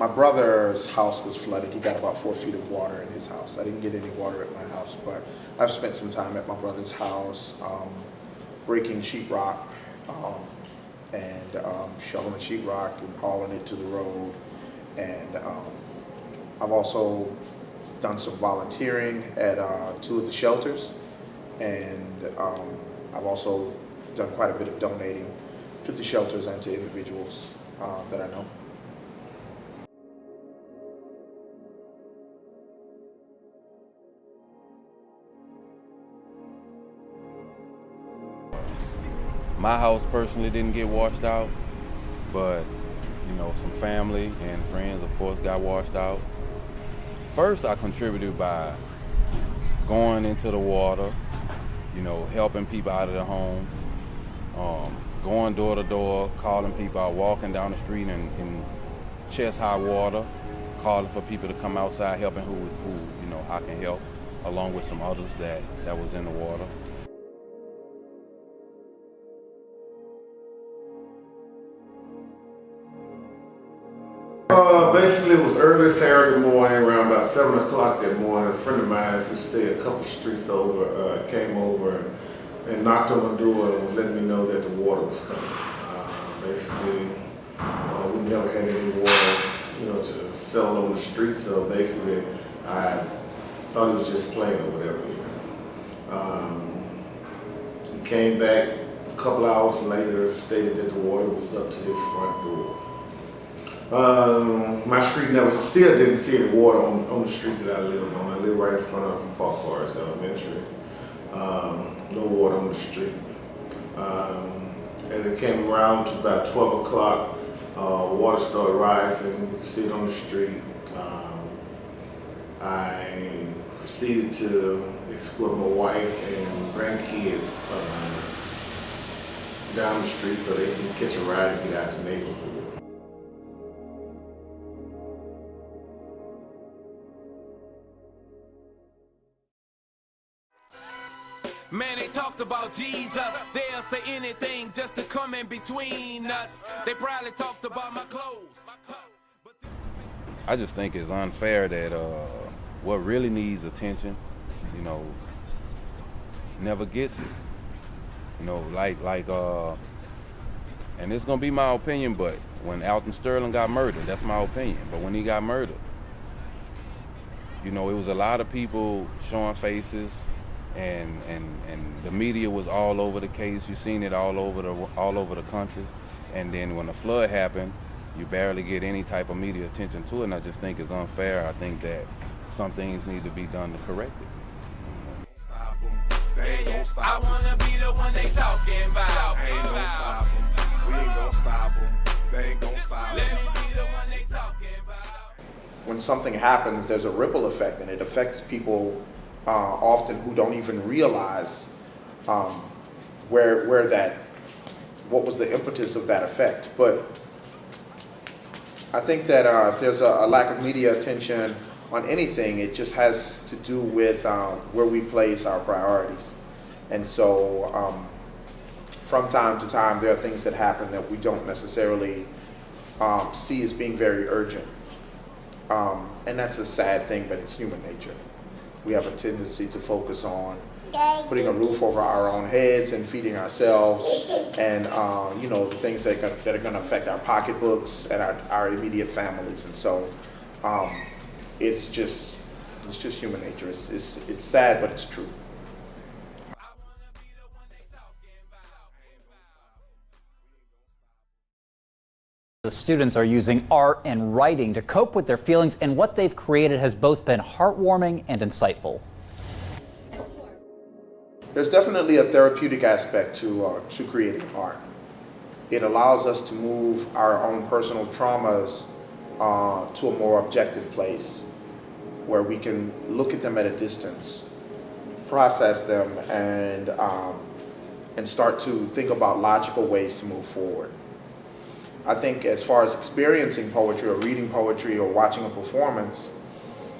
My brother's house was flooded. He got about 4 feet of water in his house. I didn't get any water at my house, but I've spent some time at my brother's house breaking sheetrock and shoveling sheetrock and hauling it to the road. And I've also done some volunteering at 2 of the shelters, and I've also done quite a bit of donating to the shelters and to individuals that I know. My house personally didn't get washed out, but you know, some family and friends, of course, got washed out. First, I contributed by going into the water, you know, helping people out of their homes, going door to door, calling people out, walking down the street in chest high water, calling for people to come outside, helping who you know I can help, along with some others that was in the water. Basically, it was early Saturday morning, around about 7 o'clock that morning. A friend of mine who stayed a couple streets over came over and knocked on the door and was letting me know that the water was coming. Basically, we never had any water, you know, to sell on the street. So basically, I thought he was just playing or whatever. You know. He came back a couple hours later, stated that the water was up to his front door. My street still didn't see any water on the street that I lived on. I live right in front of Park Forest Elementary. No water on the street. As it came around to about 12 o'clock, water started rising. You could see it on the street. I proceeded to escort my wife and grandkids down the street so they can catch a ride and get out the neighborhood. Man, they talked about Jesus. They'll say anything just to come in between us. They probably talked about my clothes. I just think it's unfair that what really needs attention, you know, never gets it. You know, and it's gonna be my opinion, but when Alton Sterling got murdered, that's my opinion. But when he got murdered, you know, it was a lot of people showing faces. And the media was all over the case. You seen it all over the country. And then when the flood happened, you barely get any type of media attention to it. And I just think it's unfair. I think that some things need to be done to correct it. I wanna be the one they talking about. Ain't gonna stop them. We ain't gonna stop them. They ain't gonna stop us. Let me be the one they talking about. When something happens, there's a ripple effect, and it affects people often who don't even realize what was the impetus of that effect. But I think that if there's a lack of media attention on anything, it just has to do with where we place our priorities. And so from time to time, there are things that happen that we don't necessarily see as being very urgent. And that's a sad thing, but it's human nature. We have a tendency to focus on putting a roof over our own heads and feeding ourselves, and you know, the things that are going to affect our pocketbooks and our immediate families. And so it's just human nature. It's sad, but it's true. The students are using art and writing to cope with their feelings, and what they've created has both been heartwarming and insightful. There's definitely a therapeutic aspect to creating art. It allows us to move our own personal traumas to a more objective place where we can look at them at a distance, process them, and start to think about logical ways to move forward. I think as far as experiencing poetry or reading poetry or watching a performance,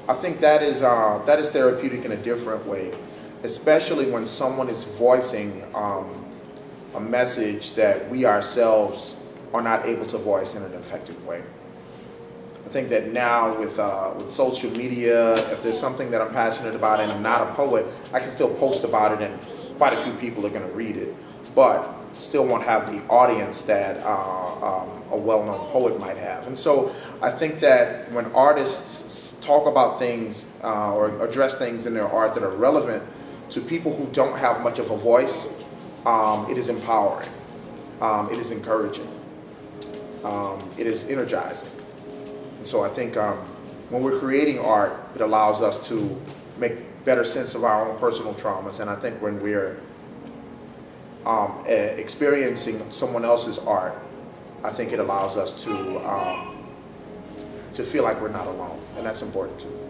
I think that is therapeutic in a different way, especially when someone is voicing a message that we ourselves are not able to voice in an effective way. I think that now with social media, if there's something that I'm passionate about and I'm not a poet, I can still post about it and quite a few people are going to read it, but still won't have the audience that a well-known poet might have. And so I think that when artists talk about things or address things in their art that are relevant to people who don't have much of a voice, it is empowering, it is encouraging, it is energizing. And so I think when we're creating art, it allows us to make better sense of our own personal traumas. And I think when we're experiencing someone else's art, I think it allows us to feel like we're not alone, and that's important too.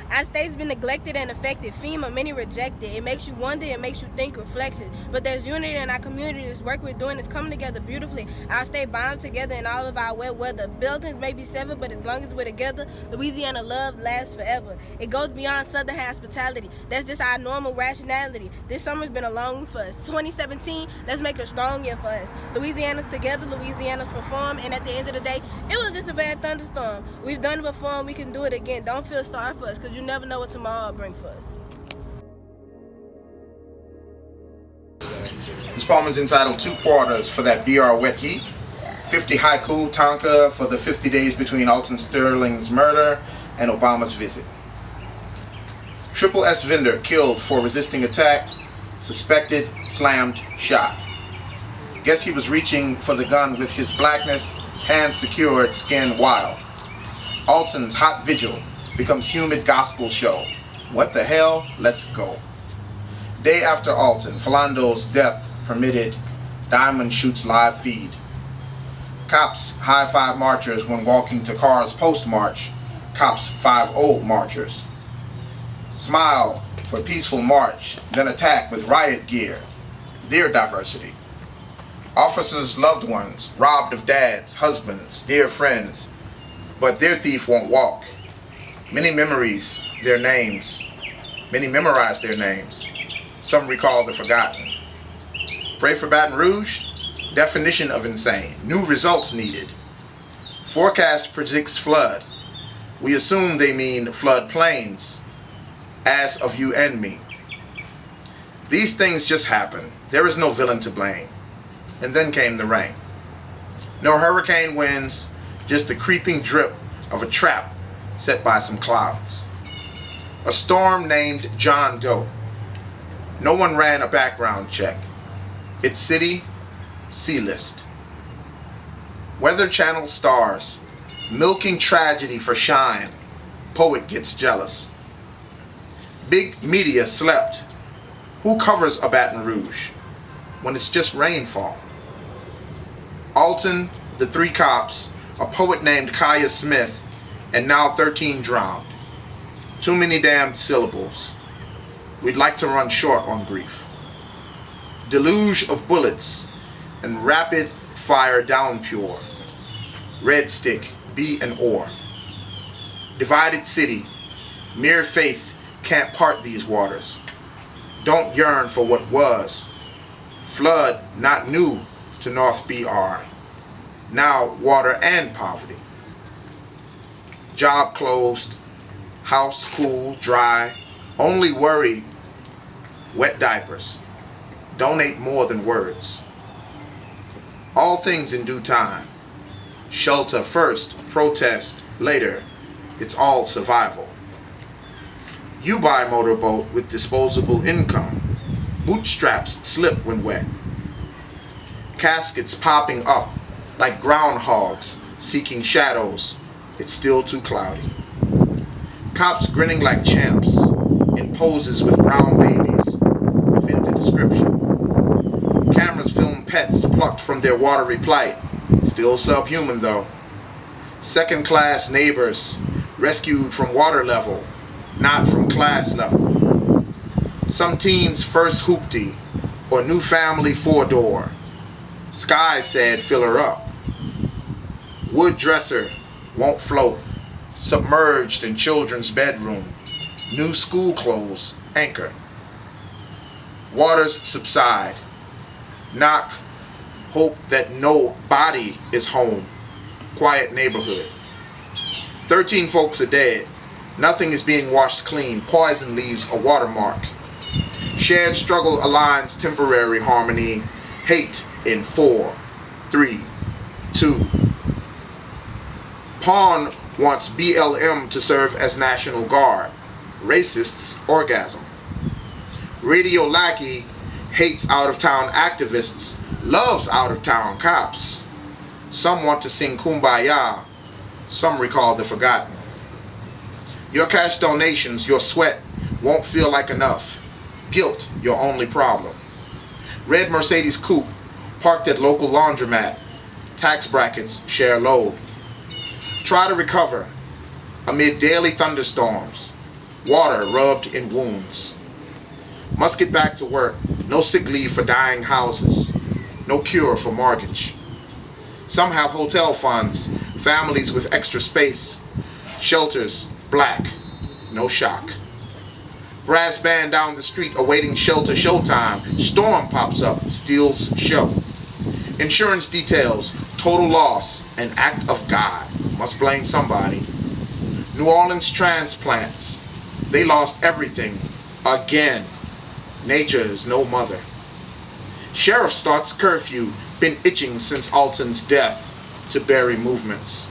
Our state's been neglected and affected. FEMA, many rejected. It makes you wonder, it makes you think, reflection. But there's unity in our community. This work we're doing is coming together beautifully. Our state bound together in all of our wet weather. Buildings may be severed, but as long as we're together, Louisiana love lasts forever. It goes beyond Southern hospitality. That's just our normal rationality. This summer's been a long one for us. 2017, let's make a strong year for us. Louisiana's together, Louisiana's perform, and at the end of the day, it was just a bad thunderstorm. We've done it before and we can do it again. Don't feel sorry for us, because you never know what tomorrow will bring for us. This poem is entitled Two Quarters for That BR Wet Heat, 50 Haiku Tonka for the 50 days between Alton Sterling's murder and Obama's visit. Triple S vendor killed for resisting attack, suspected, slammed, shot. Guess he was reaching for the gun with his blackness, hands secured, skin wild. Alton's hot vigil becomes humid gospel show. What the hell? Let's go. Day after Alton, Philando's death permitted, Diamond shoots live feed. Cops high-five marchers when walking to cars post-march. Cops 5-0 marchers. Smile for peaceful march, then attack with riot gear. Their diversity. Officers' loved ones robbed of dads, husbands, dear friends, but their thief won't walk. Many memories, their names. Many memorize their names. Some recall the forgotten. Pray for Baton Rouge? Definition of insane. New results needed. Forecast predicts flood. We assume they mean flood plains. As of you and me. These things just happen. There is no villain to blame. And then came the rain. No hurricane winds, just the creeping drip of a trap set by some clouds. A storm named John Doe. No one ran a background check. Its city, C-list. Weather Channel stars, milking tragedy for shine. Poet gets jealous. Big media slept. Who covers a Baton Rouge when it's just rainfall? Alton, the 3 cops, a poet named Kaya Smith, and now 13 drowned. Too many damned syllables. We'd like to run short on grief. Deluge of bullets and rapid fire downpour. Red stick, be an oar. Divided city, mere faith can't part these waters. Don't yearn for what was. Flood not new to North BR. Now water and poverty. Job closed, house cool, dry, only worry, wet diapers. Donate more than words. All things in due time. Shelter first, protest later. It's all survival. You buy a motorboat with disposable income. Bootstraps slip when wet. Caskets popping up like groundhogs seeking shadows. It's still too cloudy. Cops grinning like champs in poses with brown babies fit the description. Cameras film pets plucked from their watery plight. Still subhuman though. Second-class neighbors rescued from water level, not from class level. Some teens first hoopty or new family 4-door. Sky said fill her up. Wood dresser won't float, submerged in children's bedroom. New school clothes anchor. Waters subside. Knock, Hope that nobody is home. Quiet neighborhood. 13 folks are dead. Nothing is being washed clean. Poison leaves a watermark. Shared struggle aligns temporary harmony. Hate in 4, 3, 2. Pawn wants BLM to serve as National Guard. Racists orgasm. Radio lackey hates out-of-town activists, loves out-of-town cops. Some want to sing Kumbaya. Some recall the forgotten. Your cash donations, your sweat, won't feel like enough. Guilt, your only problem. Red Mercedes coupe, parked at local laundromat. Tax brackets share load. Try to recover amid daily thunderstorms. Water rubbed in wounds. Must get back to work. No sick leave for dying houses. No cure for mortgage. Some have hotel funds, families with extra space. Shelters, black, no shock. Brass band down the street awaiting shelter showtime. Storm pops up, steals show. Insurance details, total loss, an act of God. Must blame somebody. New Orleans transplants. They lost everything. Again. Nature is no mother. Sheriff starts curfew. Been itching since Alton's death to bury movements.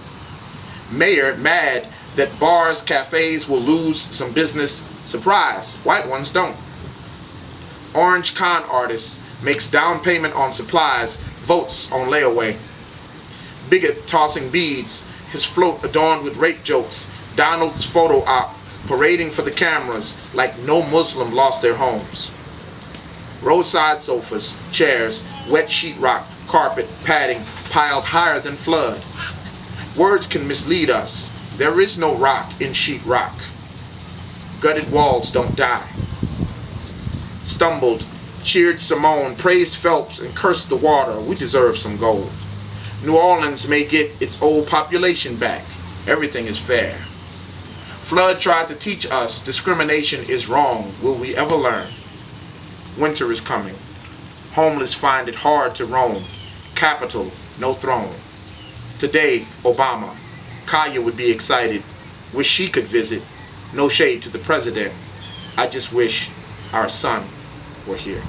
Mayor mad that bars, cafes will lose some business. Surprise, white ones don't. Orange con artist makes down payment on supplies, votes on layaway. Bigot tossing beads, his float adorned with rape jokes. Donald's photo op parading for the cameras like no Muslim lost their homes. Roadside sofas, chairs, wet sheetrock, carpet, padding piled higher than flood. Words can mislead us. There is no rock in sheetrock. Gutted walls don't die. Stumbled, cheered Simone, praised Phelps, and cursed the water. We deserve some gold. New Orleans may get its old population back. Everything is fair. Flood tried to teach us discrimination is wrong. Will we ever learn? Winter is coming. Homeless find it hard to roam. Capital, no throne. Today, Obama. Kaya would be excited. Wish she could visit. No shade to the president. I just wish our son were here.